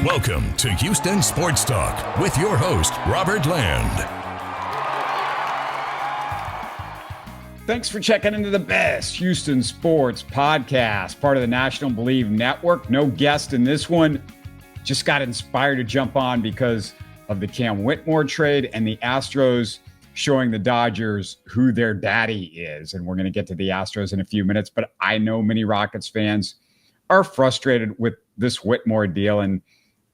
Welcome to Houston Sports Talk with your host, Robert Land. Thanks for checking into the best Houston sports podcast, part of the National Bleav Network. No guest in this one. Just got inspired to jump on because of the Cam Whitmore trade and the Astros showing the Dodgers who their daddy is. And we're going to get to the Astros in a few minutes, but I know many Rockets fans are frustrated with this Whitmore deal, and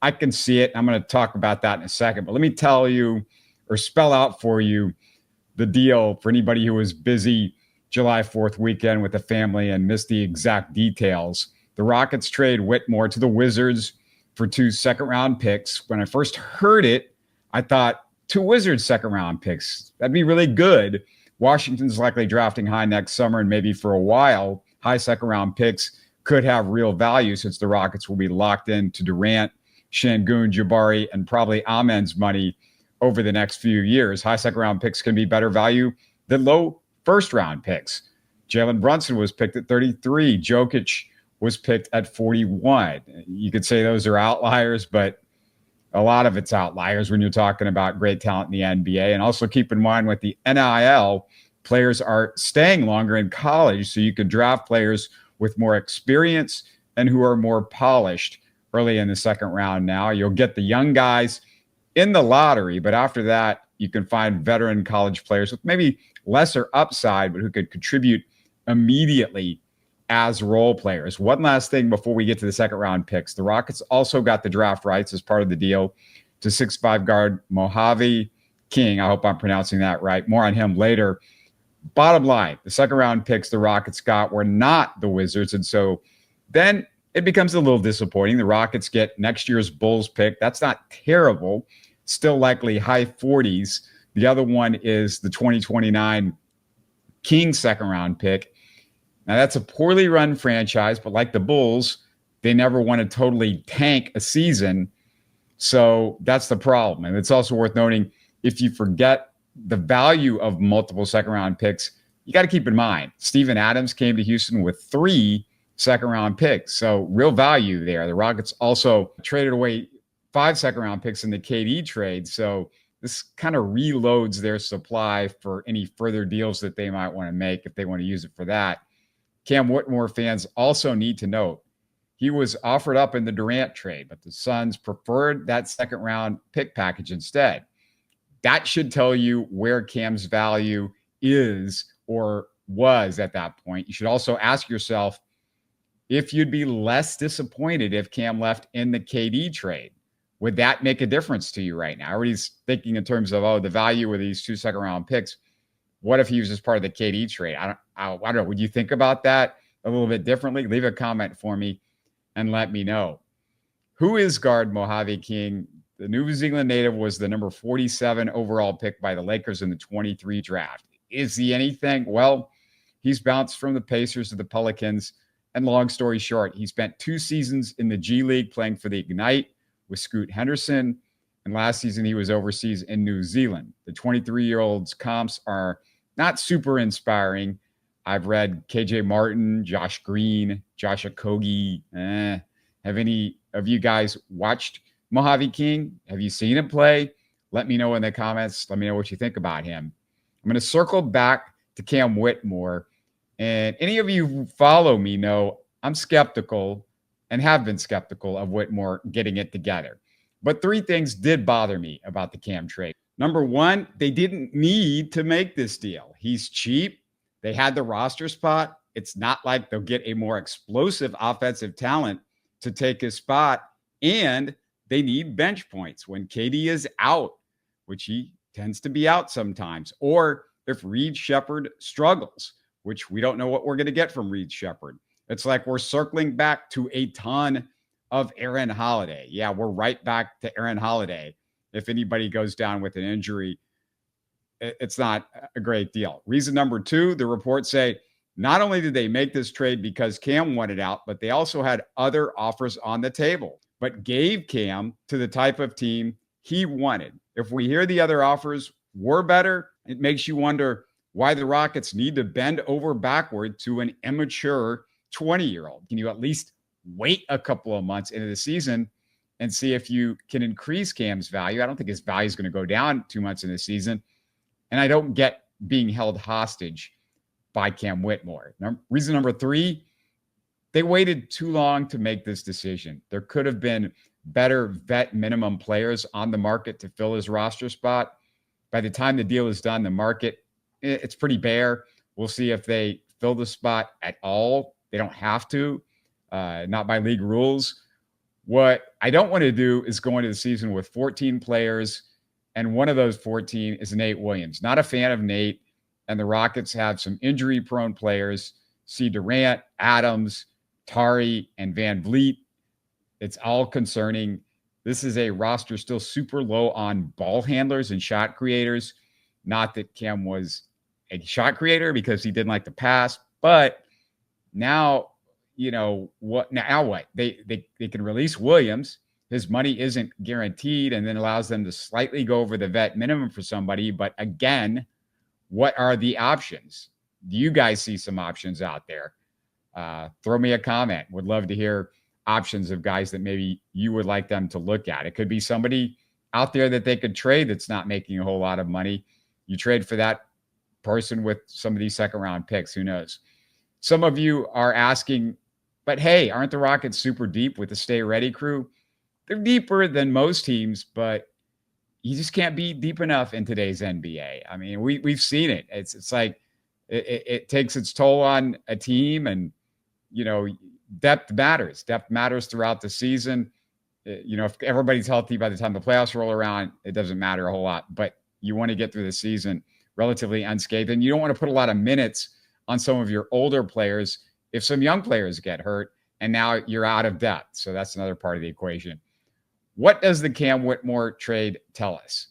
I can see it. I'm going to talk about that in a second, but let me tell you or spell out for you the deal for anybody who was busy July 4th weekend with the family and missed the exact details. The Rockets trade Whitmore to the Wizards for 2 second-round picks. When I first heard it, I thought 2 Wizards second-round picks. That'd be really good. Washington's likely drafting high next summer, and maybe for a while, high second-round picks could have real value since the Rockets will be locked into Durant, Şengün, Jabari, and probably Amen's money over the next few years. High second-round picks can be better value than low first-round picks. Jalen Brunson was picked at 33. Jokic was picked at 41. You could say those are outliers, but a lot of it's outliers when you're talking about great talent in the NBA. And also keep in mind with the NIL, players are staying longer in college, so you could draft players with more experience and who are more polished early in the second round. Now you'll get the young guys in the lottery, but after that, you can find veteran college players with maybe lesser upside, but who could contribute immediately as role players. One last thing before we get to the second round picks. The Rockets also got the draft rights as part of the deal to 6'5" guard Mojave King. I hope I'm pronouncing that right. More on him later. Bottom line, the second round picks the Rockets got were not the Wizards. And so then it becomes a little disappointing. The Rockets get next year's Bulls pick. That's not terrible. Still likely high 40s. The other one is the 2029 Kings second round pick. Now that's a poorly run franchise, but like the Bulls, they never want to totally tank a season. So that's the problem. And it's also worth noting, if you forget the value of multiple second round picks, you got to keep in mind, Steven Adams came to Houston with 3 second round picks. So real value there. The Rockets also traded away 5 second round picks in the KD trade. So this kind of reloads their supply for any further deals that they might want to make if they want to use it for that. Cam Whitmore fans also need to note he was offered up in the Durant trade, but the Suns preferred that second round pick package instead. That should tell you where Cam's value is or was at that point. You should also ask yourself if you'd be less disappointed if Cam left in the KD trade. Would that make a difference to you right now? Everybody's thinking in terms of, the value of these 2 second round picks. What if he was just part of the KD trade? I don't know. Would you think about that a little bit differently? Leave a comment for me and let me know. Who is guard Mojave King? The New Zealand native was the number 47 overall pick by the Lakers in the 23 draft. Is he anything? Well, he's bounced from the Pacers to the Pelicans. And long story short, he spent 2 seasons in the G League playing for the Ignite with Scoot Henderson. And last season, he was overseas in New Zealand. The 23-year-old's comps are not super inspiring. I've read KJ Martin, Josh Green, Josh Okogie. Have any of you guys watched Mojave King? Have you seen him play? Let me know in the comments. Let me know what you think about him. I'm going to circle back to Cam Whitmore. And any of you who follow me know I'm skeptical and have been skeptical of Whitmore getting it together. But 3 things did bother me about the Cam trade. Number 1, they didn't need to make this deal. He's cheap. They had the roster spot. It's not like they'll get a more explosive offensive talent to take his spot. And they need bench points when KD is out, which he tends to be out sometimes, or if Reed Sheppard struggles, which we don't know what we're going to get from Reed Sheppard. It's like we're circling back to a ton of Aaron Holiday. Yeah, we're right back to Aaron Holiday. If anybody goes down with an injury, it's not a great deal. Reason number 2, the reports say not only did they make this trade because Cam wanted out, but they also had other offers on the table, but gave Cam to the type of team he wanted. If we hear the other offers were better, it makes you wonder why the Rockets need to bend over backward to an immature 20-year-old. Can you at least wait a couple of months into the season and see if you can increase Cam's value. I don't think his value is going to go down too much in the season. And I don't get being held hostage by Cam Whitmore. Reason number 3, they waited too long to make this decision. There could have been better vet minimum players on the market to fill his roster spot. By the time the deal is done, the market, it's pretty bare. We'll see if they fill the spot at all. They don't have to, not by league rules. What I don't want to do is go into the season with 14 players, and one of those 14 is Nate Williams. Not a fan of Nate, and the Rockets have some injury-prone players. See Durant, Adams, Tari, and Van Vliet. It's all concerning. This is a roster still super low on ball handlers and shot creators. Not that Cam was a shot creator because he didn't like to pass, but now, what? Now what? They can release Williams. His money isn't guaranteed, and then allows them to slightly go over the vet minimum for somebody. But again, what are the options? Do you guys see some options out there? Throw me a comment. Would love to hear options of guys that maybe you would like them to look at. It could be somebody out there that they could trade that's not making a whole lot of money. You trade for that person with some of these second-round picks. Who knows? Some of you are asking, but hey, aren't the Rockets super deep with the Stay Ready crew? They're deeper than most teams, but you just can't be deep enough in today's NBA. I mean, we've seen it. It's like it takes its toll on a team, and depth matters. Depth matters throughout the season. If everybody's healthy by the time the playoffs roll around, it doesn't matter a whole lot. But you want to get through the season relatively unscathed, and you don't want to put a lot of minutes on some of your older players if some young players get hurt, and now you're out of depth. So that's another part of the equation. What does the Cam Whitmore trade tell us?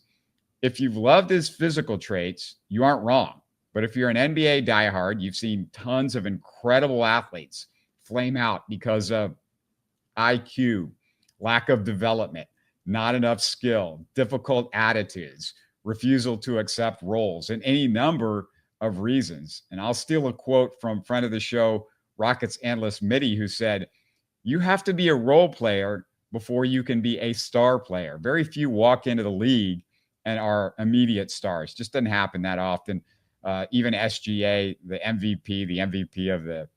If you've loved his physical traits, you aren't wrong. But if you're an NBA diehard, you've seen tons of incredible athletes flame out because of IQ, lack of development, not enough skill, difficult attitudes, refusal to accept roles, and any number of reasons. And I'll steal a quote from friend of the show, Rockets analyst Mitty, who said, "You have to be a role player before you can be a star player." Very few walk into the league and are immediate stars. Just doesn't happen that often. Even SGA, the MVP of the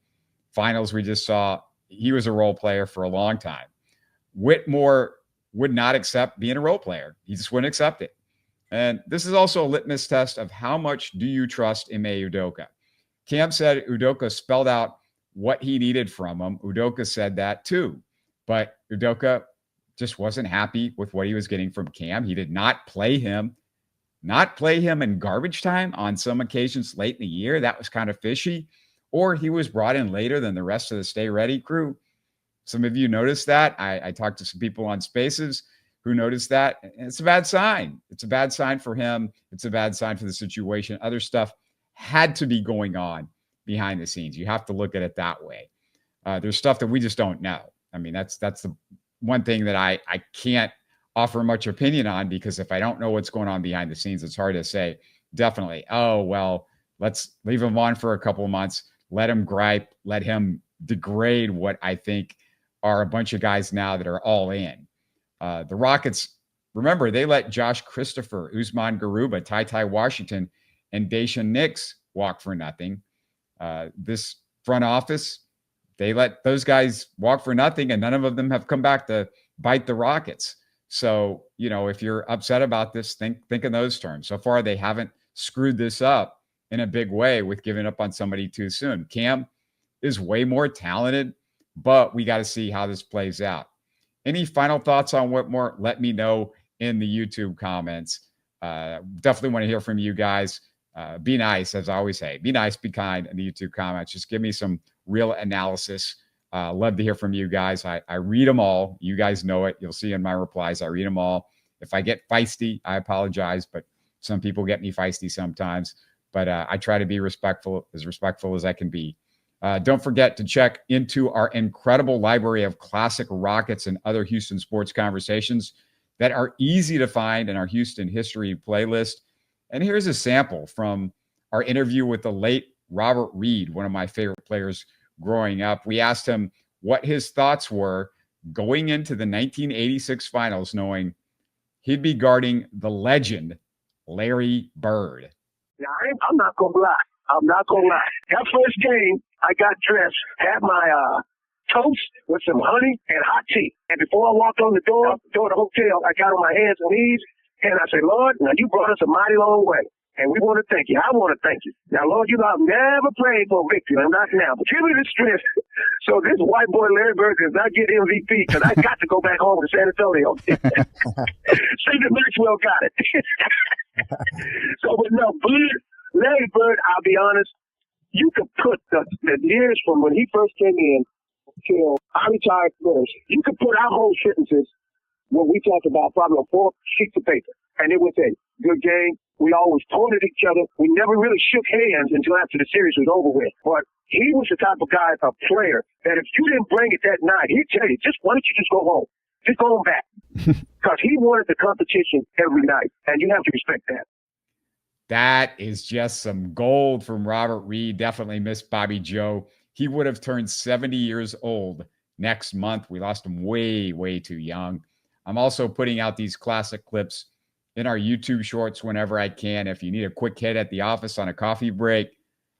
finals we just saw, he was a role player for a long time. Whitmore would not accept being a role player. He just wouldn't accept it. And this is also a litmus test of how much do you trust Ime Udoka. Cam said Udoka spelled out what he needed from him. Udoka said that too. But Udoka just wasn't happy with what he was getting from Cam. He did not play him in garbage time on some occasions late in the year. That was kind of fishy. Or he was brought in later than the rest of the Stay Ready crew. Some of you noticed that. I talked to some people on Spaces who noticed that. And it's a bad sign. It's a bad sign for him. It's a bad sign for the situation. Other stuff had to be going on behind the scenes. You have to look at it that way. There's stuff that we just don't know. I mean, that's the one thing that I can't offer much opinion on, because if I don't know what's going on behind the scenes, it's hard to say definitely, oh, well, let's leave him on for a couple of months, let him gripe, let him degrade what I think are a bunch of guys now that are all in. The Rockets, remember, they let Josh Christopher, Usman Garuba, Ty Washington, and Daishen Nix walk for nothing. This front office, they let those guys walk for nothing, and none of them have come back to bite the Rockets. So, if you're upset about this, think in those terms. So far, they haven't screwed this up in a big way with giving up on somebody too soon. Cam is way more talented, but we got to see how this plays out. Any final thoughts on Whitmore? Let me know in the YouTube comments. Definitely want to hear from you guys. Be nice, as I always say. Be nice, be kind in the YouTube comments. Just give me some real analysis. Love to hear from you guys. I read them all. You guys know it. You'll see in my replies, I read them all. If I get feisty, I apologize, but some people get me feisty sometimes. But I try to be respectful as I can be. Don't forget to check into our incredible library of classic Rockets and other Houston sports conversations that are easy to find in our Houston history playlist. And here's a sample from our interview with the late Robert Reid, one of my favorite players growing up. We asked him what his thoughts were going into the 1986 finals knowing he'd be guarding the legend, Larry Bird. Now, I'm not going to lie. I'm not going to lie. That first game, I got dressed, had my toast with some honey and hot tea. And before I walked on the door of the hotel, I got on my hands and knees, and I said, Lord, now you brought us a mighty long way. And we want to thank you. I want to thank you. Now, Lord, you know I've never prayed for victory. I'm not now. But give me the strength so this white boy Larry Bird does not get MVP because I got to go back home to San Antonio. Stephen Maxwell got it. So, but no, Larry Bird, I'll be honest, you could put the years from when he first came in till I retired first, you could put our whole sentences when we talked about probably on 4 sheets of paper. And it was a good game. We always taunted each other. We never really shook hands until after the series was over with. But he was the type of guy, a player, that if you didn't bring it that night, he'd tell you, why don't you just go home? Just go on back. Because he wanted the competition every night. And you have to respect that. That is just some gold from Robert Reid. Definitely missed Bobby Joe. He would have turned 70 years old next month. We lost him way, way too young. I'm also putting out these classic clips in our YouTube shorts whenever I can. If you need a quick hit at the office on a coffee break,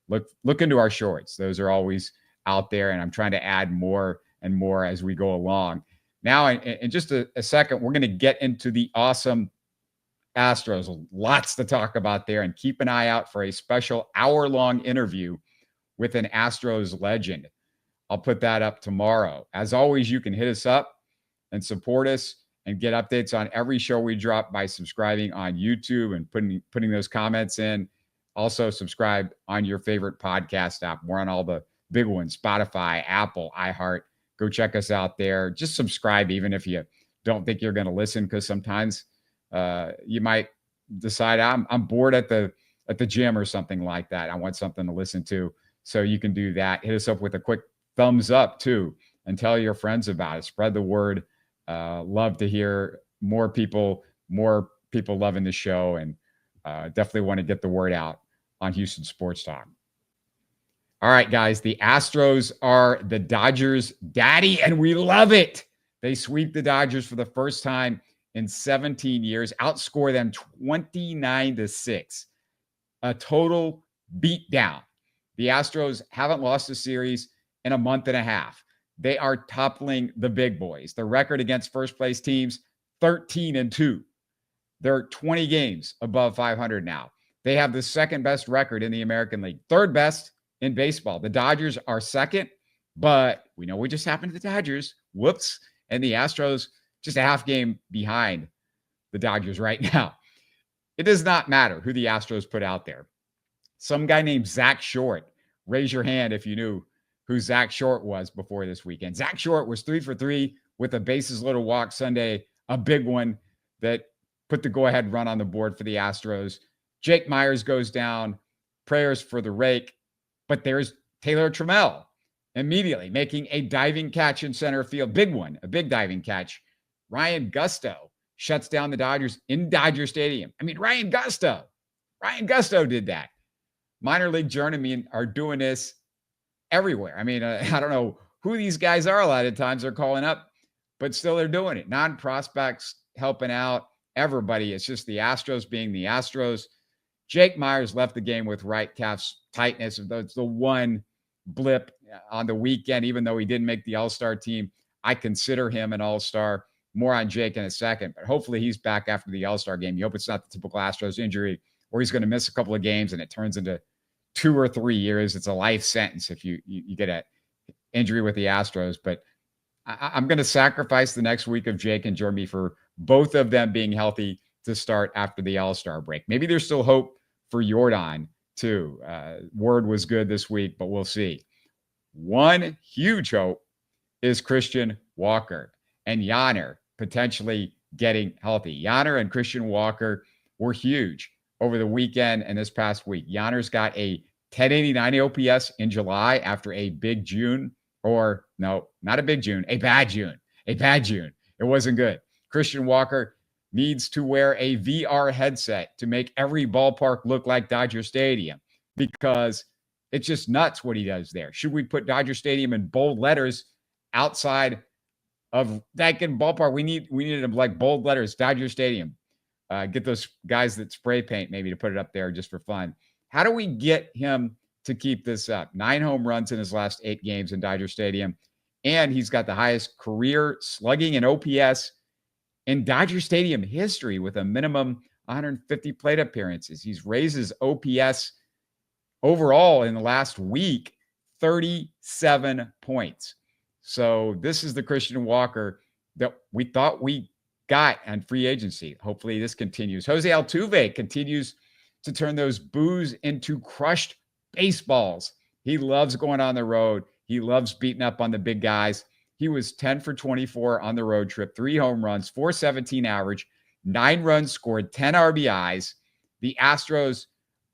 look into our shorts. Those are always out there, and I'm trying to add more and more as we go along. Now, in just a second, we're going to get into the awesome Astros. Lots to talk about there, and keep an eye out for a special hour-long interview with an Astros legend. I'll put that up tomorrow. As always, you can hit us up and support us and get updates on every show we drop by subscribing on YouTube and putting those comments in. Also, subscribe on your favorite podcast app. We're on all the big ones, Spotify, Apple, iHeart. Go check us out there. Just subscribe, even if you don't think you're going to listen, because sometimes you might decide I'm bored at the gym or something like that. I want something to listen to. So you can do that. Hit us up with a quick thumbs up too, and tell your friends about it. Spread the word. Love to hear more people loving the show, and definitely want to get the word out on Houston Sports Talk. All right, guys, the Astros are the Dodgers' daddy, and we love it. They sweep the Dodgers for the first time in 17 years, outscore them 29-6. A total beatdown. The Astros haven't lost a series in a month and a half. They are toppling the big boys. The record against first-place teams, 13-2. They're 20 games above 500 now. They have the second-best record in the American League, third best in baseball. The Dodgers are second, but we know what just happened to the Dodgers. Whoops. And the Astros just a half game behind the Dodgers right now. It does not matter who the Astros put out there. Some guy named Zach Short. Raise your hand if you knew who Zach Short was before this weekend. Zach Short was 3 for 3 with a bases loaded walk Sunday, a big one that put the go-ahead run on the board for the Astros. Jake Meyers goes down. Prayers for the rake. But there's Taylor Trammell immediately making a diving catch in center field. Big one, a big diving catch. Ryan Gusto shuts down the Dodgers in Dodger Stadium. I mean, Ryan Gusto did that. Minor league journeymen are doing this everywhere. I mean, I don't know who these guys are. A lot of times they're calling up, but still they're doing it. Non-prospects helping out everybody. It's just the Astros being the Astros. Jake Meyers left the game with right calf tightness. That's the one blip on the weekend, even though he didn't make the All-Star team. I consider him an All-Star. More on Jake in a second, but hopefully he's back after the All-Star game. You hope it's not the typical Astros injury where he's going to miss a couple of games and it turns into 2 or 3 years. It's a life sentence if you get an injury with the Astros. But I'm going to sacrifice the next week of Jake and Jeremy for both of them being healthy to start after the All-Star break. Maybe there's still hope for Jordan too. Word was good this week, but we'll see. One huge hope is Christian Walker and Yainer potentially getting healthy. Yainer and Christian Walker were huge over the weekend and this past week. Yainer's got a 1089 OPS in July after a big June, or no, not a big June, a bad June. It wasn't good. Christian Walker needs to wear a VR headset to make every ballpark look like Dodger Stadium, because it's just nuts what he does there. Should we put Dodger Stadium in bold letters outside of Daikin Ballpark. We needed them like bold letters, Dodger Stadium. Get those guys that spray paint maybe to put it up there just for fun. How do we get him to keep this up? 9 home runs in his last 8 games in Dodger Stadium. And he's got the highest career slugging and OPS in Dodger Stadium history with a minimum 150 plate appearances. He's raised his OPS overall in the last week 37 points. So this is the Christian Walker that we thought we got on free agency. Hopefully this continues. Jose Altuve continues to turn those boos into crushed baseballs. He loves going on the road. He loves beating up on the big guys. He was 10 for 24 on the road trip, 3 home runs, 417 average, 9 runs scored, 10 RBIs. The Astros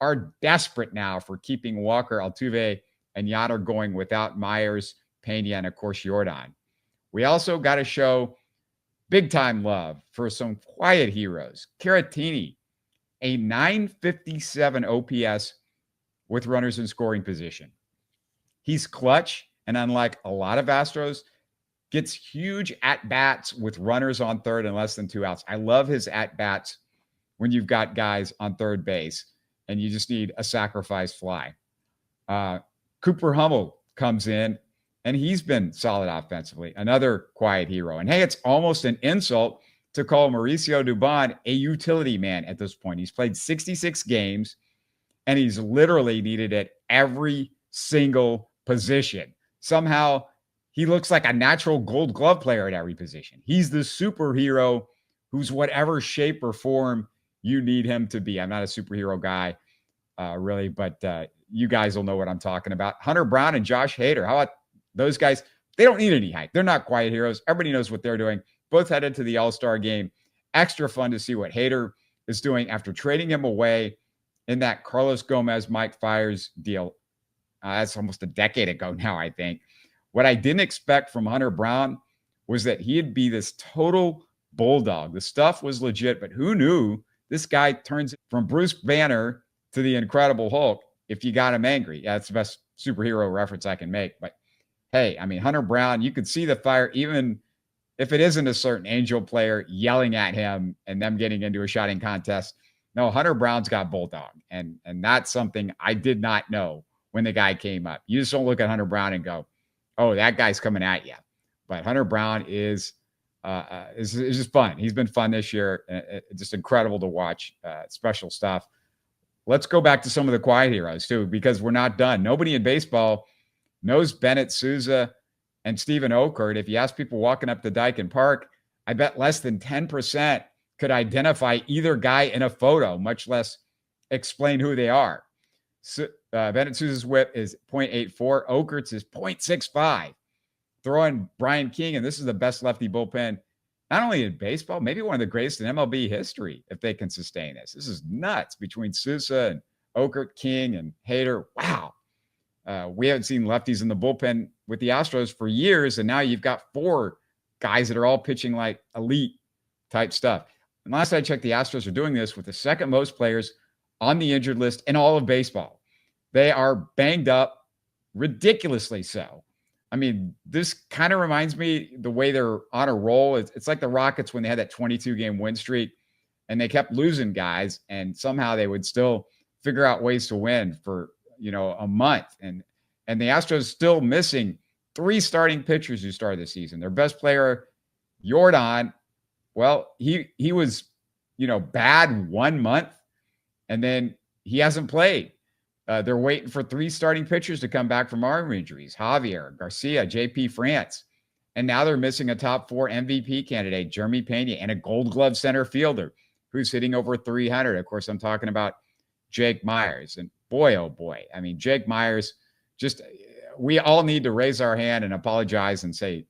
are desperate now for keeping Walker, Altuve, and Yainer going without Meyers, Pena, and of course, Jordan. We also got to show big-time love for some quiet heroes. Caratini, a 957 OPS with runners in scoring position. He's clutch, and unlike a lot of Astros, gets huge at-bats with runners on third and less than 2 outs. I love his at-bats when you've got guys on third base and you just need a sacrifice fly. Cooper Hummel comes in, and he's been solid offensively. Another quiet hero. And hey, it's almost an insult to call Mauricio Dubon a utility man at this point. He's played 66 games, and he's literally needed at every single position. Somehow, he looks like a natural Gold Glove player at every position. He's the superhero who's whatever shape or form you need him to be. I'm not a superhero guy, really, but you guys will know what I'm talking about. Hunter Brown and Josh Hader. How about those guys? They don't need any hype. They're not quiet heroes. Everybody knows what they're doing. Both headed to the All-Star game. Extra fun to see what Hader is doing after trading him away in that Carlos Gomez, Mike Fiers deal. That's almost a decade ago now, I think. What I didn't expect from Hunter Brown was that he'd be this total bulldog. The stuff was legit, but who knew this guy turns from Bruce Banner to the Incredible Hulk if you got him angry. Yeah, that's the best superhero reference I can make. But hey, I mean, Hunter Brown, you could see the fire, even if it isn't a certain Angel player yelling at him and them getting into a shouting contest. No, Hunter Brown's got bulldog. And that's something I did not know when the guy came up. You just don't look at Hunter Brown and go, oh, that guy's coming at you. But Hunter Brown is just fun. He's been fun this year. Just incredible to watch. Special stuff. Let's go back to some of the quiet heroes, too, because we're not done. Nobody in baseball knows Bennett Sousa and Stephen Okert. If you ask people walking up to Daikin Park, I bet less than 10% could identify either guy in a photo, much less explain who they are. So, Bennett Sousa's whip is .84. Okert's is .65. Throw in Brian King, and this is the best lefty bullpen, not only in baseball, maybe one of the greatest in MLB history, if they can sustain this. This is nuts between Sousa and Okert, King, and Hader. Wow. We haven't seen lefties in the bullpen with the Astros for years, and now you've got 4 guys that are all pitching like elite type stuff. And last I checked, the Astros are doing this with the second most players on the injured list in all of baseball. They are banged up, ridiculously so. I mean, this kind of reminds me the way they're on a roll. It's like the Rockets when they had that 22-game win streak, and they kept losing guys, and somehow they would still figure out ways to win for a month. And the Astros still missing 3 starting pitchers who started the season. Their best player, Jordan, well, he was bad 1 month, and then he hasn't played. They're waiting for 3 starting pitchers to come back from arm injuries: Javier, Garcia, JP France. And now they're missing a top 4 MVP candidate, Jeremy Pena, and a Gold Glove center fielder who's hitting over 300. Of course, I'm talking about Jake Meyers. And boy, oh boy. I mean, Jake Meyers, we all need to raise our hand and apologize and say,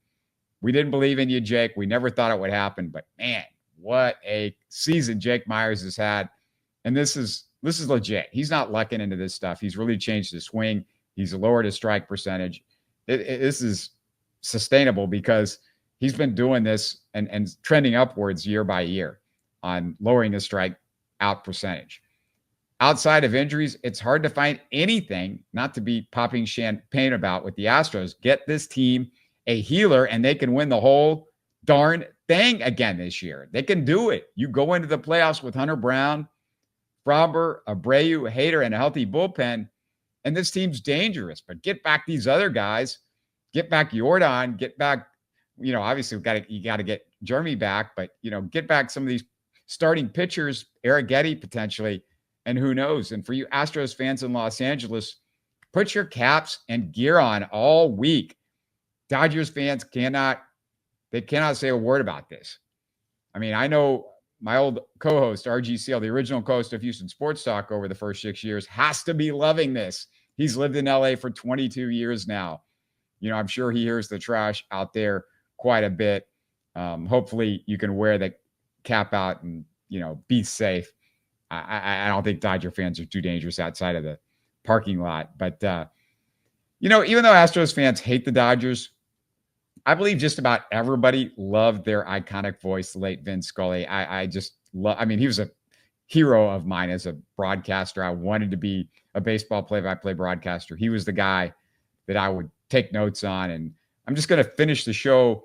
we didn't believe in you, Jake. We never thought it would happen. But man, what a season Jake Meyers has had. And this is legit. He's not lucking into this stuff. He's really changed his swing. He's lowered his strike percentage. This is sustainable because he's been doing this and trending upwards year by year on lowering his strike out percentage. Outside of injuries, it's hard to find anything not to be popping champagne about with the Astros. Get this team a healer, and they can win the whole darn thing again this year. They can do it. You go into the playoffs with Hunter Brown, Framber, Abreu, Hader, and a healthy bullpen, and this team's dangerous. But get back these other guys. Get back Jordan. Get back, obviously you got to get Jeremy back, but, get back some of these starting pitchers, Arrighetti potentially, and who knows. And for you Astros fans in Los Angeles, put your caps and gear on all week. Dodgers fans cannot say a word about this. I mean, I know my old co-host, RGCL, the original co-host of Houston Sports Talk over the first 6 years, has to be loving this. He's lived in LA for 22 years now. I'm sure he hears the trash out there quite a bit. Hopefully you can wear the cap out and, be safe. I don't think Dodger fans are too dangerous outside of the parking lot. But, even though Astros fans hate the Dodgers, I Bleav just about everybody loved their iconic voice, the late Vin Scully. I just love, he was a hero of mine as a broadcaster. I wanted to be a baseball play-by-play broadcaster. He was the guy that I would take notes on. And I'm just going to finish the show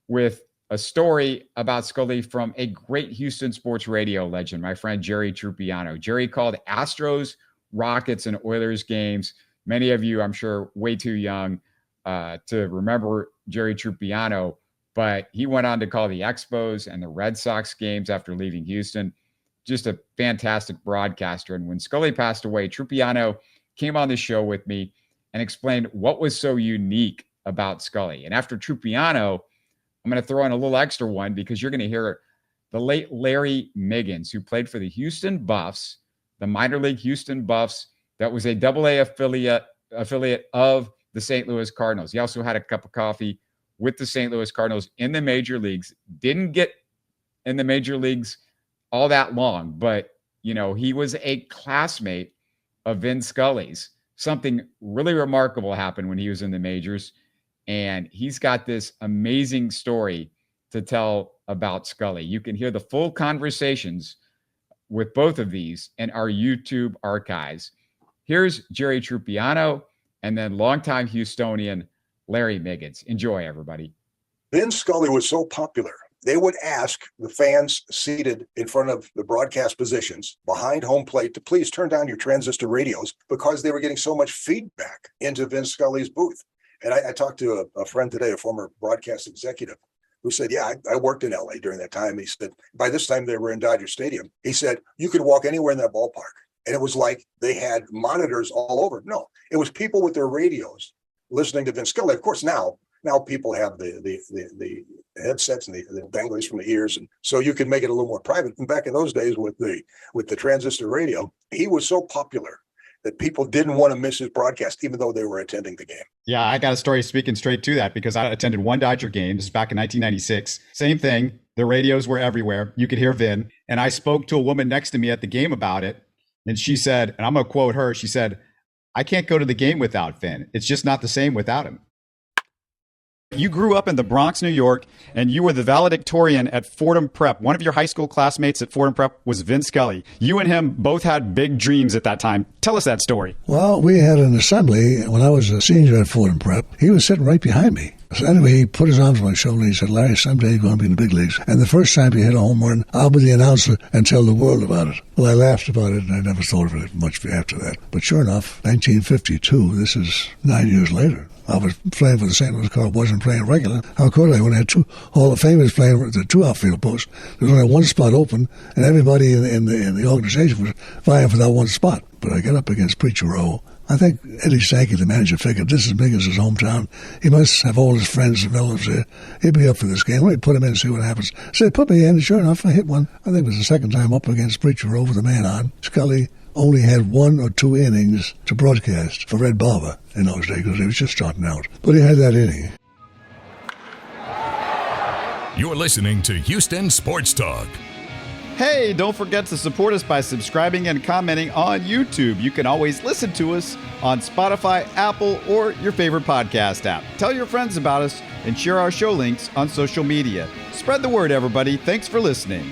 with a story about Scully from a great Houston sports radio legend, my friend Jerry Trupiano. Jerry called Astros, Rockets, and Oilers games. Many of you, I'm sure, way too young to remember Jerry Trupiano, but he went on to call the Expos and the Red Sox games after leaving Houston. Just a fantastic broadcaster. And when Scully passed away, Trupiano came on the show with me and explained what was so unique about Scully. And after Trupiano, I'm going to throw in a little extra one because you're going to hear the late Larry Miggins, who played for the Houston Buffs, the minor league Houston Buffs, that was a AA affiliate of the St. Louis Cardinals. He also had a cup of coffee with the St. Louis Cardinals in the major leagues. Didn't get in the major leagues all that long, but, he was a classmate of Vin Scully's. Something really remarkable happened when he was in the majors, and he's got this amazing story to tell about Scully. You can hear the full conversations with both of these in our YouTube archives. Here's Jerry Trupiano and then longtime Houstonian Larry Miggins. Enjoy, everybody. Vin Scully was so popular, they would ask the fans seated in front of the broadcast positions behind home plate to please turn down your transistor radios because they were getting so much feedback into Vin Scully's booth. And I talked to a friend today, a former broadcast executive, who said, I worked in LA during that time. He said, by this time they were in Dodger Stadium. He said, you could walk anywhere in that ballpark. And it was like they had monitors all over. No, it was people with their radios listening to Vin Scully. Of course, now people have the headsets and the danglies from the ears, and so you can make it a little more private. And back in those days with the transistor radio, he was so popular that people didn't want to miss his broadcast, even though they were attending the game. Yeah, I got a story speaking straight to that because I attended one Dodger game. This is back in 1996. Same thing. The radios were everywhere. You could hear Vin. And I spoke to a woman next to me at the game about it. And she said, and I'm going to quote her, she said, I can't go to the game without Vin. It's just not the same without him. You grew up in the Bronx, New York, and you were the valedictorian at Fordham Prep. One of your high school classmates at Fordham Prep was Vin Scully. You and him both had big dreams at that time. Tell us that story. Well, we had an assembly when I was a senior at Fordham Prep. He was sitting right behind me. So anyway, he put his arms on my shoulder and he said, Larry, someday you're going to be in the big leagues. And the first time you hit a home run, I'll be the announcer and tell the world about it. Well, I laughed about it and I never thought of it much after that. But sure enough, 1952, this is 9 years later. I was playing for the St. Louis Cardinals, wasn't playing regular. How could I? When I had two Hall of Famers playing the two outfield posts, there was only one spot open, and everybody in the organization was vying for that one spot. But I got up against Preacher Rowe. I think Eddie Sankey, the manager, figured this is Miggins' hometown. He must have all his friends and relatives there. He'd be up for this game. Let me put him in and see what happens. So they put me in, and sure enough, I hit one. I think it was the second time up against Preacher Rowe with a man on. Scully only had 1 or 2 innings to broadcast for Red Barber in those days because he was just starting out. But he had that inning. You're listening to Houston Sports Talk. Hey, don't forget to support us by subscribing and commenting on YouTube. You can always listen to us on Spotify, Apple, or your favorite podcast app. Tell your friends about us and share our show links on social media. Spread the word, everybody. Thanks for listening.